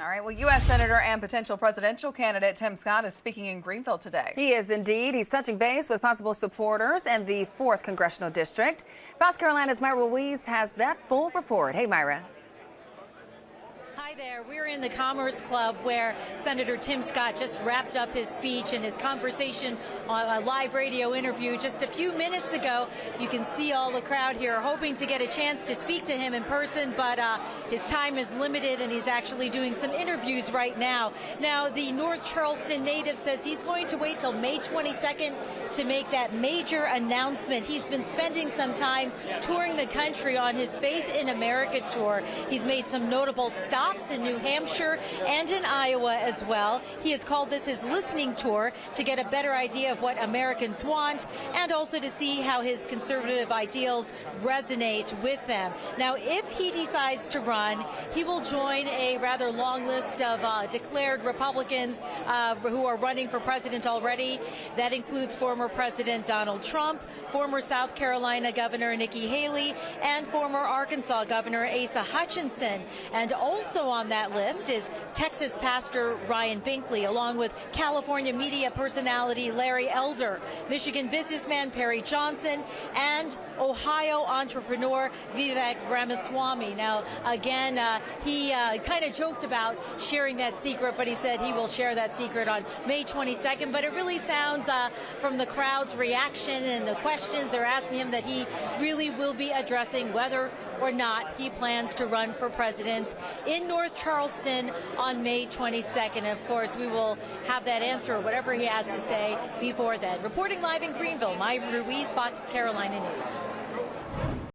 All right, well, U.S. Senator and potential presidential candidate Tim Scott is speaking in Greenville today. He is indeed. He's touching base with possible supporters in the 4th Congressional District. South Carolina's Myra Ruiz has that full report. Hey, Myra. Hi there. We're in the Commerce Club where Senator Tim Scott just wrapped up his speech and his conversation on a live radio interview just a few minutes ago. You can see all the crowd here hoping to get a chance to speak to him in person, but his time is limited and he's actually doing some interviews right now. Now, the North Charleston native says he's going to wait till May 22nd to make that major announcement. He's been spending some time touring the country on his Faith in America tour. He's made some notable stops in New Hampshire and in Iowa as well. He has called this his listening tour to get a better idea of what Americans want and also to see how his conservative ideals resonate with them. Now, if he decides to run, he will join a rather long list of declared Republicans who are running for president already. That includes former President Donald Trump, former South Carolina Governor Nikki Haley, and former Arkansas Governor Asa Hutchinson. And also on that list is Texas pastor Ryan Binkley, along with California media personality Larry Elder, Michigan businessman Perry Johnson, and Ohio entrepreneur Vivek Ramaswamy. Now, again, he kind of joked about sharing that secret, but he said he will share that secret on May 22nd. But it really sounds from the crowd's reaction and the questions they're asking him that he really will be addressing whether or not he plans to run for president in North Charleston on May 22nd. Of course, we will have that answer, whatever he has to say, before then. Reporting live in Greenville, Myra Ruiz, Fox Carolina News.